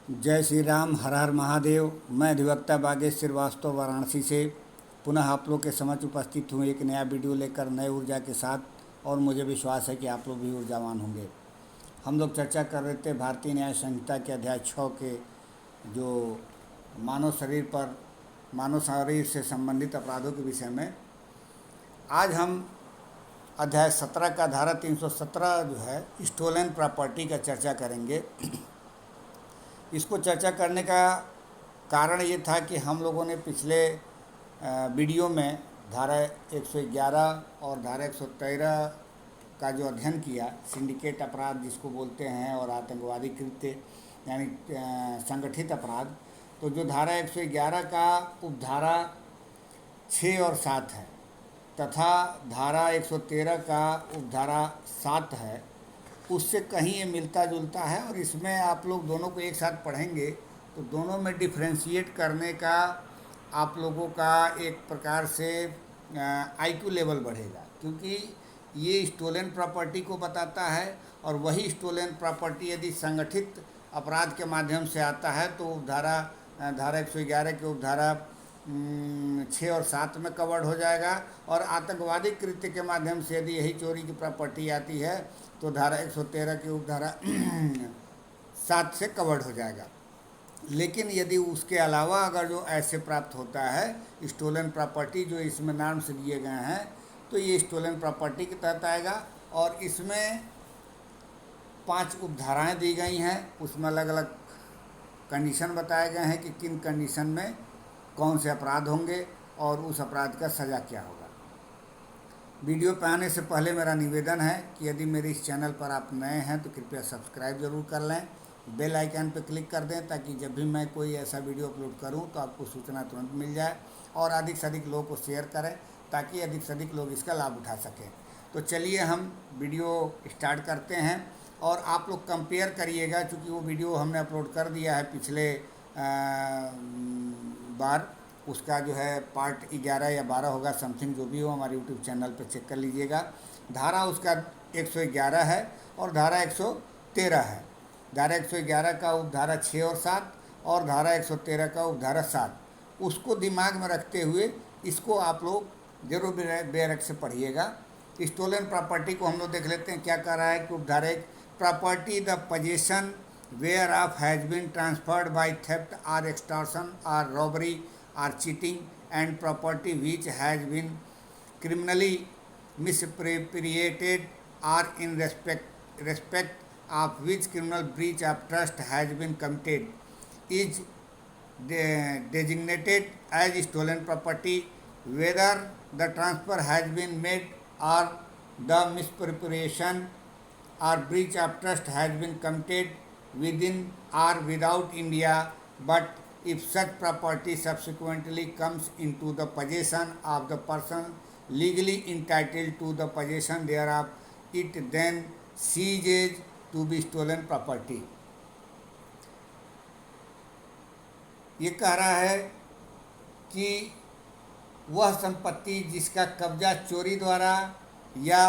जय श्री राम, हर हर महादेव। मैं अधिवक्ता बागेश श्रीवास्तव वाराणसी से पुनः आप लोग के समक्ष उपस्थित हूँ एक नया वीडियो लेकर नए ऊर्जा के साथ। और मुझे विश्वास है कि आप लोग भी ऊर्जावान होंगे। हम लोग चर्चा कर रहे थे भारतीय न्याय संहिता के अध्याय 6 के जो मानव शरीर से संबंधित अपराधों के विषय में। आज हम अध्याय 17 का धारा 317 जो है स्टोलन प्रॉपर्टी का चर्चा करेंगे। इसको चर्चा करने का कारण ये था कि हम लोगों ने पिछले वीडियो में धारा 111 और धारा 113 का जो अध्ययन किया, सिंडिकेट अपराध जिसको बोलते हैं और आतंकवादी कृत्य यानी संगठित अपराध। तो जो धारा 111 का उपधारा 6 और 7 है तथा धारा 113 का उपधारा 7 है, उससे कहीं ये मिलता जुलता है। और इसमें आप लोग दोनों को एक साथ पढ़ेंगे तो दोनों में डिफ्रेंशिएट करने का आप लोगों का एक प्रकार से आईक्यू लेवल बढ़ेगा, क्योंकि ये स्टोलन प्रॉपर्टी को बताता है। और वही स्टोलन प्रॉपर्टी यदि संगठित अपराध के माध्यम से आता है तो धारा 111 के उपधारा 6 और 7 में कवर्ड हो जाएगा। और आतंकवादी कृत्य के माध्यम से यदि यही चोरी की प्रॉपर्टी आती है तो धारा 113 के उपधारा 7 से कवर्ड हो जाएगा। लेकिन यदि उसके अलावा अगर जो ऐसे प्राप्त होता है स्टोलन प्रॉपर्टी जो इसमें नाम से दिए गए हैं, तो ये स्टोलन प्रॉपर्टी के तहत आएगा। और इसमें 5 उपधाराएं दी गई हैं, उसमें अलग अलग कंडीशन बताए गए हैं कि किन कंडीशन में कौन से अपराध होंगे और उस अपराध का सज़ा क्या होगा। वीडियो पे आने से पहले मेरा निवेदन है कि यदि मेरे इस चैनल पर आप नए हैं तो कृपया सब्सक्राइब ज़रूर कर लें, बेल आइकन पर क्लिक कर दें ताकि जब भी मैं कोई ऐसा वीडियो अपलोड करूं तो आपको सूचना तुरंत मिल जाए। और अधिक से अधिक लोगों को शेयर करें ताकि अधिक से अधिक लोग इसका लाभ उठा सकें। तो चलिए हम वीडियो स्टार्ट करते हैं और आप लोग कंपेयर करिएगा, चूँकि वो वीडियो हमने अपलोड कर दिया है पिछले बार। उसका जो है पार्ट 11 या 12 होगा, समथिंग जो भी हो, हमारे यूट्यूब चैनल पर चेक कर लीजिएगा। धारा उसका 111 है और धारा 113 है। धारा 111 का उपधारा 6 और 7 और धारा 113 का उपधारा 7, उसको दिमाग में रखते हुए इसको आप लोग जरूर बेरख से पढ़िएगा। स्टोलन प्रॉपर्टी को हम लोग देख लेते हैं क्या कह रहा है कि उपधारा 1, property the possession whereof has been transferred by theft or extortion or robbery or cheating, and property which has been criminally misappropriated or in respect of which criminal breach of trust has been committed is designated as stolen property, whether the transfer has been made or the misappropriation or breach of trust has been committed within or without India, but if such property subsequently comes into the possession of the person legally entitled to the possession thereof, it then ceases to be stolen property। ये कह रहा है कि वह संपत्ति जिसका कब्जा चोरी द्वारा या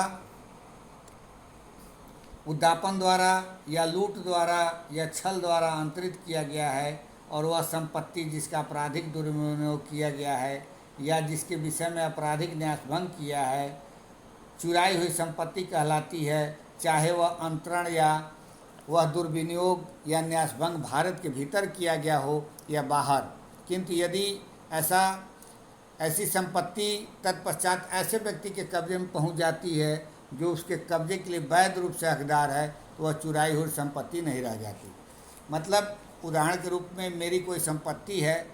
उद्यापन द्वारा या लूट द्वारा या छल द्वारा अंतरित किया गया है, और वह संपत्ति जिसका आपराधिक दुर्विनियोग किया गया है या जिसके विषय में आपराधिक न्यासभंग किया है, चुराई हुई संपत्ति कहलाती है, चाहे वह अंतरण या वह दुर्विनियोग या न्यासभंग भारत के भीतर किया गया हो या बाहर। किंतु यदि ऐसी संपत्ति तत्पश्चात ऐसे व्यक्ति के कब्जे में पहुंच जाती है जो उसके कब्जे के लिए वैध रूप से हकदार है, तो वह चुराई हुई संपत्ति नहीं रह जाती। मतलब उदाहरण के रूप में मेरी कोई संपत्ति है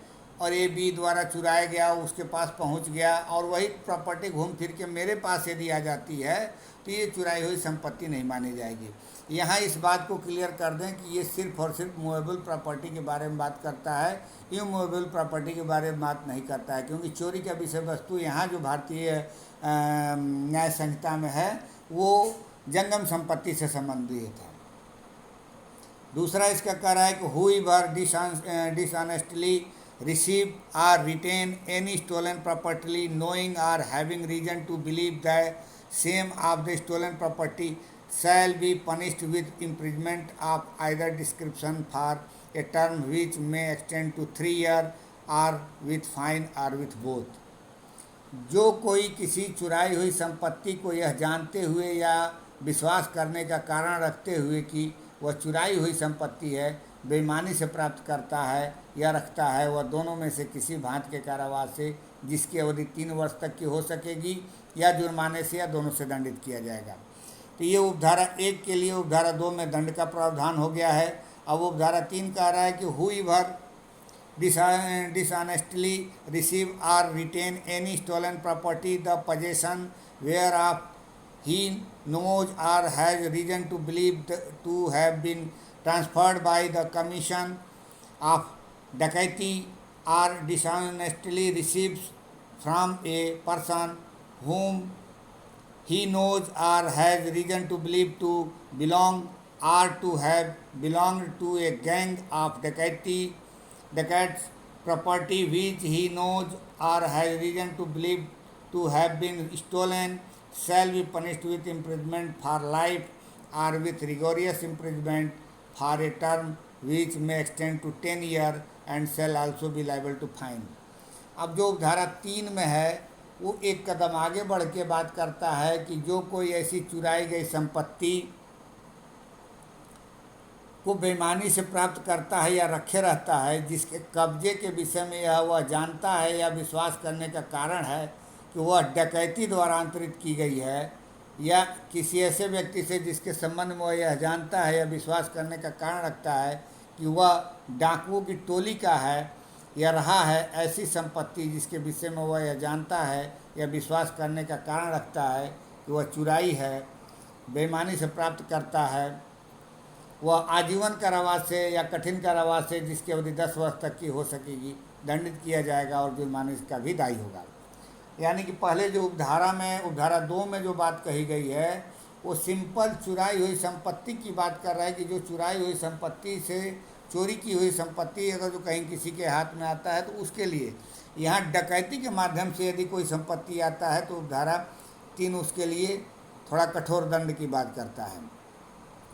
और ए बी द्वारा चुराया गया, उसके पास पहुंच गया और वही प्रॉपर्टी घूम फिर के मेरे पास यदि आ जाती है तो ये चुराई हुई संपत्ति नहीं मानी जाएगी। यहाँ इस बात को क्लियर कर दें कि ये सिर्फ और सिर्फ मूवेबल प्रॉपर्टी के बारे में बात करता है, इमूवेबल प्रॉपर्टी के बारे में बात नहीं करता है, क्योंकि चोरी का विषय वस्तु यहाँ जो भारतीय न्याय संहिता में है वो जंगम संपत्ति से संबंधित है। दूसरा इसका कह रहा है कि whoever dishonestly receive or retain any stolen property knowing or having reason to believe the same of the stolen property shall be punished with imprisonment of either description for a term which may extend to 3 years or with fine or with both। जो कोई किसी चुराई हुई संपत्ति को यह जानते हुए या विश्वास करने का कारण रखते हुए कि वह चुराई हुई संपत्ति है, बेईमानी से प्राप्त करता है या रखता है, वह दोनों में से किसी भांति के कारावास से जिसकी अवधि 3 वर्ष तक की हो सकेगी या जुर्माने से या दोनों से दंडित किया जाएगा। तो ये उपधारा 1 के लिए उपधारा 2 में दंड का प्रावधान हो गया है। अब उपधारा 3 कह रहा है कि whoever dishonestly receive or retain any stolen property, the possession whereof he knows or has reason to believe to have been transferred by the commission of dacoity, or dishonestly receives from a person whom he knows or has reason to believe to belong or to have belonged to a gang of dacoits, property which he knows or has reason to believe to have been stolen, shall be punished with imprisonment for life or with rigorous imprisonment for a term which may extend to 10 years and shall also be liable to fine। अब जो धारा 3 में है वो एक कदम आगे बढ़ के बात करता है कि जो कोई ऐसी चुराई गई संपत्ति को बेईमानी से प्राप्त करता है या रखे रहता है, जिसके कब्जे के विषय में यह वह जानता है या विश्वास करने का कारण है कि वह डकैती द्वारा अंतरित की गई है, या किसी ऐसे व्यक्ति से जिसके संबंध में वह यह जानता है या विश्वास करने का कारण रखता है कि वह डाकुओं की टोली का है या रहा है, ऐसी संपत्ति जिसके विषय में वह यह जानता है या विश्वास करने का कारण रखता है कि वह चुराई है, बेईमानी से प्राप्त करता है, वह आजीवन कारावास से या कठिन कारावास से जिसकी अवधि 10 वर्ष तक की हो सकेगी दंडित किया जाएगा और जुर्माने का भी दायी होगा। यानी कि पहले जो उपधारा में उपधारा 2 में जो बात कही गई है वो सिंपल चुराई हुई संपत्ति की बात कर रहा है कि जो चुराई हुई संपत्ति से चोरी की हुई संपत्ति अगर जो कहीं किसी के हाथ में आता है तो उसके लिए, यहाँ डकैती के माध्यम से यदि कोई संपत्ति आता है तो उपधारा 3 उसके लिए थोड़ा कठोर दंड की बात करता है।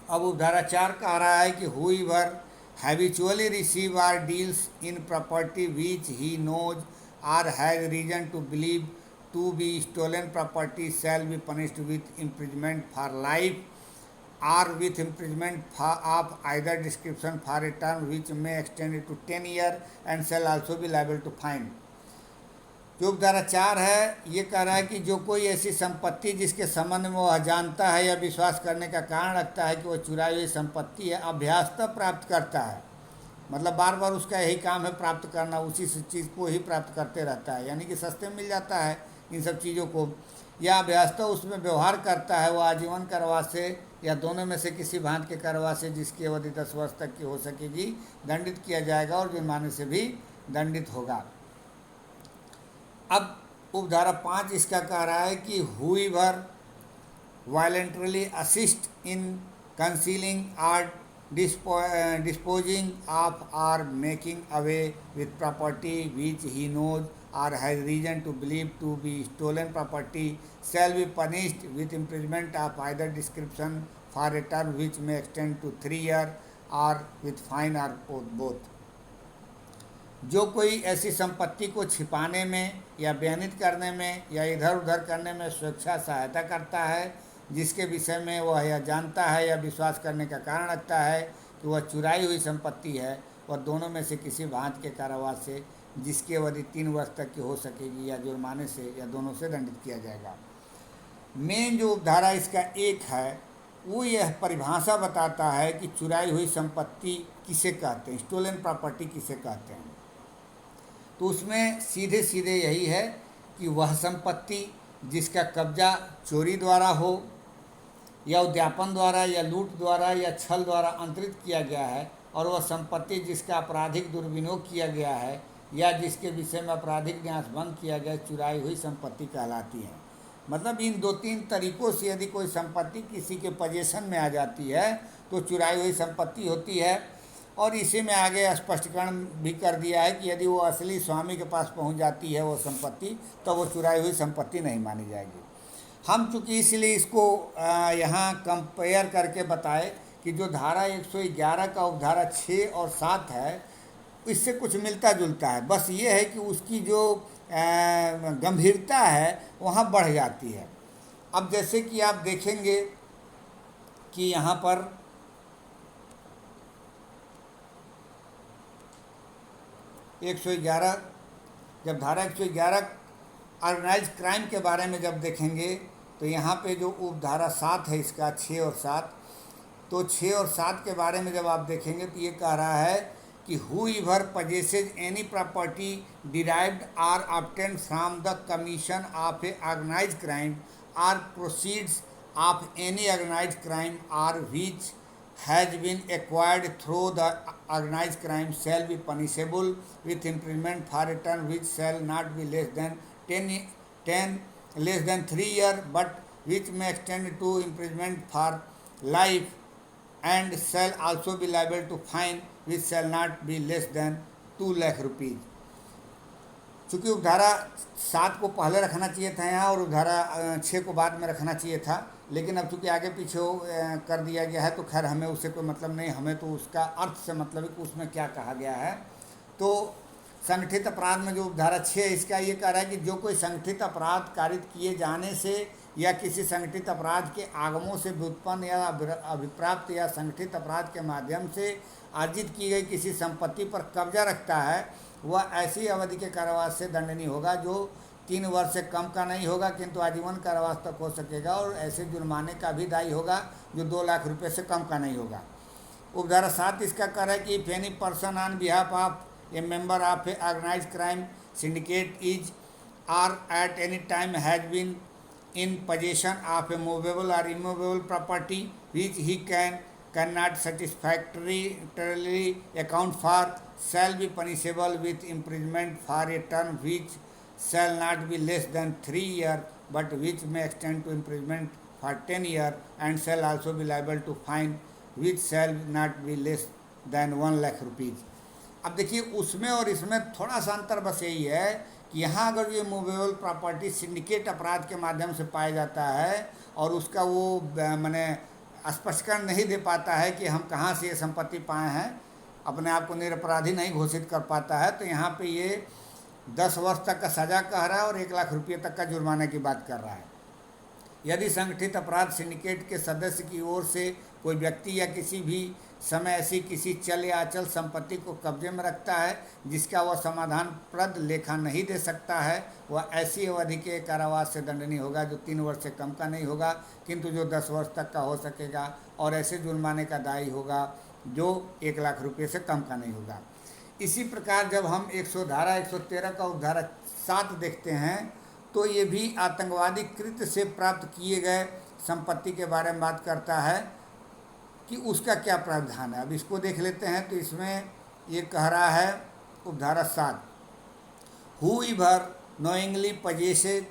अब उपधारा 4 कह रहा है कि whoever habitually receive or deals in property which he knows or has reason to believe to be stolen property shall be punished with imprisonment for life or with imprisonment of either description for a term which may extend to 10 years and shall also be liable to fine। जो उपधारा 4 है ये कह रहा है कि जो कोई ऐसी संपत्ति जिसके संबंध में वह जानता है या विश्वास करने का कारण रखता है कि वह चुराई हुई संपत्ति है, अभ्यासतः प्राप्त करता है, मतलब बार बार उसका यही काम है प्राप्त करना, उसी चीज़ को ही प्राप्त करते रहता है, यानी कि सस्ते मिल जाता है इन सब चीज़ों को, या अभ्यासतः उसमें व्यवहार करता है, वह आजीवन कारावास से या दोनों में से किसी भांति के कारावास से जिसकी अवधि 10 वर्ष तक की हो सकेगी दंडित किया जाएगा और जुर्माने से भी दंडित होगा। अब उपधारा 5 इसका कह रहा है कि whoever voluntarily assist in concealing or disposing of or making away with property which he knows or has reason to believe to be stolen property shall be punished with imprisonment of either description for a term which may extend to 3 years or with fine or both। जो कोई ऐसी संपत्ति को छिपाने में या बयानित करने में या इधर उधर करने में स्वेच्छा सहायता करता है, जिसके विषय में वह यह जानता है या विश्वास करने का कारण रखता है कि वह चुराई हुई संपत्ति है, वह दोनों में से किसी भांति के कारावास से जिसकी अवधि 3 वर्ष तक की हो सकेगी या जुर्माने से या दोनों से दंडित किया जाएगा। मेन जो उपधारा इसका 1 है वो यह परिभाषा बताता है कि चुराई हुई संपत्ति किसे कहते हैं, स्टोलन प्रॉपर्टी किसे कहते हैं। तो उसमें सीधे सीधे यही है कि वह संपत्ति जिसका कब्जा चोरी द्वारा हो या उद्यापन द्वारा या लूट द्वारा या छल द्वारा अंतरित किया गया है, और वह संपत्ति जिसका आपराधिक दुर्विनियोग किया गया है या जिसके विषय में आपराधिक न्यास भंग किया गया, चुराई हुई संपत्ति कहलाती है। मतलब इन 2-3 तरीक़ों से यदि कोई संपत्ति किसी के पोजीशन में आ जाती है तो चुराई हुई संपत्ति होती है। और इसी में आगे स्पष्टीकरण भी कर दिया है कि यदि वो असली स्वामी के पास पहुंच जाती है वो संपत्ति तो वो चुराई हुई संपत्ति नहीं मानी जाएगी। हम चूँकि इसलिए इसको यहाँ कंपेयर करके बताए कि जो धारा 111 का उपधारा 6 और 7 है इससे कुछ मिलता जुलता है, बस ये है कि उसकी जो गंभीरता है वहाँ बढ़ जाती है। अब जैसे कि आप देखेंगे कि यहाँ पर 111, जब धारा 111 ऑर्गेनाइज क्राइम के बारे में जब देखेंगे तो यहाँ पे जो उपधारा 7 है इसका 6 और 7, तो 6 और 7 के बारे में जब आप देखेंगे तो ये कह रहा है कि whoever possesses any property derived or obtained from the commission of a organized crime or proceeds of any organized crime or which has been acquired through the organized crime shall be punishable with imprisonment for a term which shall not be less than 10 less than 3 years, but which may extend to imprisonment for life, and shall also be liable to fine which shall not be less than 2 lakh rupees. चूँकि उपधारा 7 को पहले रखना चाहिए था यहाँ और उपधारा 6 को बाद में रखना चाहिए था, लेकिन अब चूँकि आगे पीछे कर दिया गया है तो खैर हमें उससे कोई मतलब नहीं, हमें तो उसका अर्थ से मतलब है कि उसमें क्या कहा गया है। तो संगठित अपराध में जो उपधारा 6 है इसका ये कह रहा है कि जो कोई संगठित अपराध कारित किए जाने से या किसी संगठित अपराध के आगमों से व्युत्पन्न या अभिप्राप्त या संगठित अपराध के माध्यम से अर्जित की गई किसी संपत्ति पर कब्जा रखता है वह ऐसी अवधि के कारावास से दंडनीय होगा जो 3 वर्ष से कम का नहीं होगा किंतु आजीवन कारावास तक हो सकेगा, और ऐसे जुर्माने का भी दायी होगा जो 2 लाख रुपये से कम का नहीं होगा। उपधारा 7 इसका कह रहा है कि if any person on behalf of a member of a organised crime syndicate is or at any time has been in possession of a movable or immovable property which he cannot satisfactorily account for shall be punishable with imprisonment for a term which shall not be less than 3 years but which may extend to imprisonment for 10 years and shall also be liable to fine which shall not be less than 1 lakh rupees। अब देखिए उसमें और इसमें थोड़ा सा अंतर बस यही है कि यहाँ अगर ये मूवेबल प्रॉपर्टी सिंडिकेट अपराध के माध्यम से पाया जाता है और उसका वो माने स्पष्टीकरण नहीं दे पाता है कि हम कहाँ से ये संपत्ति पाए हैं, अपने आप को निरपराधी नहीं घोषित कर पाता है, तो यहाँ पे ये 10 वर्ष तक का सज़ा कह रहा है और 1 लाख रुपये तक का जुर्माने की बात कर रहा है। यदि संगठित अपराध सिंडिकेट के सदस्य की ओर से कोई व्यक्ति या किसी भी समय ऐसी किसी चल या अचल संपत्ति को कब्जे में रखता है जिसका वह समाधान प्रद लेखा नहीं दे सकता है, वह ऐसी अवधि के कारावास से दंडनीय होगा जो 3 वर्ष से कम का नहीं होगा किंतु जो 10 वर्ष तक का हो सकेगा, और ऐसे जुर्माने का दायी होगा जो 1 लाख रुपये से कम का नहीं होगा। इसी प्रकार जब हम धारा 113 का उपधारा 7 देखते हैं तो ये भी आतंकवादी कृत्य से प्राप्त किए गए संपत्ति के बारे में बात करता है कि उसका क्या प्रावधान है। अब इसको देख लेते हैं तो इसमें ये कह रहा है उपधारा 7, whoever knowingly possesses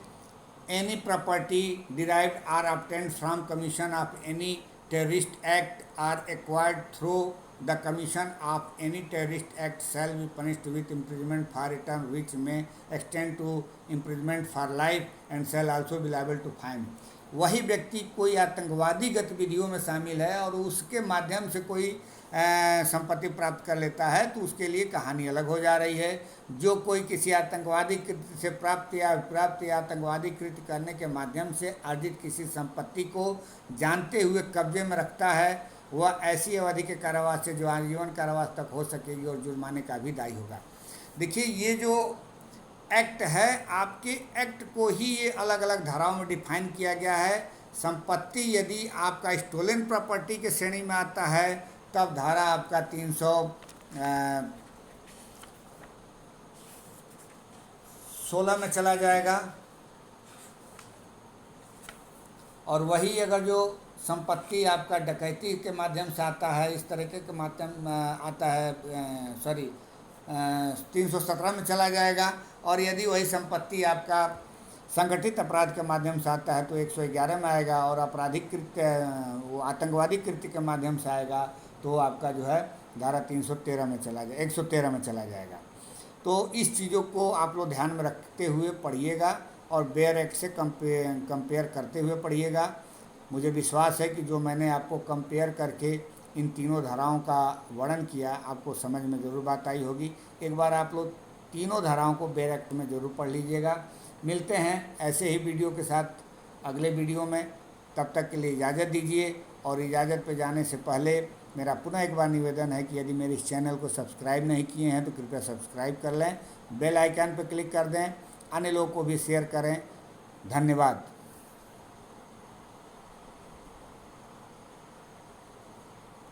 any property derived or obtained from commission of any terrorist act or acquired through the commission of any terrorist act shall be punished with imprisonment for a term which may extend to imprisonment for life and shall also be liable to fine। वही व्यक्ति कोई आतंकवादी गतिविधियों में शामिल है और उसके माध्यम से कोई संपत्ति प्राप्त कर लेता है तो उसके लिए कहानी अलग हो जा रही है। जो कोई किसी आतंकवादी कृत्य से प्राप्त या विप्राप्त या आतंकवादी कृत्य करने के माध्यम से अर्जित किसी संपत्ति को जानते हुए कब्जे में रखता है वह ऐसी अवधि के कारावास से जो आजीवन कारावास तक हो सकेगी और जुर्माने का भी दायी होगा। देखिए ये जो एक्ट है आपके एक्ट को ही ये अलग अलग धाराओं में डिफाइन किया गया है। संपत्ति यदि आपका स्टोलन प्रॉपर्टी के श्रेणी में आता है तब धारा आपका 316 में चला जाएगा, और वही अगर जो संपत्ति आपका डकैती के माध्यम से आता है इस तरीके के माध्यम आता है 317 में चला जाएगा, और यदि वही संपत्ति आपका संगठित अपराध के माध्यम से आता है तो 111 में आएगा, और आपराधिक कृत्य वो आतंकवादी कृत्य के माध्यम से आएगा तो आपका जो है धारा 313 में चला जाए 113 में चला जाएगा। तो इस चीज़ों को आप लोग ध्यान में रखते हुए पढ़िएगा और बेयर एक्ट से कंपेयर करते हुए पढ़िएगा। मुझे विश्वास है कि जो मैंने आपको कंपेयर करके इन तीनों धाराओं का वर्णन किया, आपको समझ में ज़रूर बात आई होगी। एक बार आप लोग तीनों धाराओं को बेयर एक्ट में ज़रूर पढ़ लीजिएगा। मिलते हैं ऐसे ही वीडियो के साथ अगले वीडियो में। तब तक के लिए इजाज़त दीजिए, और इजाज़त पे जाने से पहले मेरा पुनः एक बार निवेदन है कि यदि मेरे इस चैनल को सब्सक्राइब नहीं किए हैं तो कृपया सब्सक्राइब कर लें, बेल आइकन पर क्लिक कर दें, अन्य लोगों को भी शेयर करें। धन्यवाद।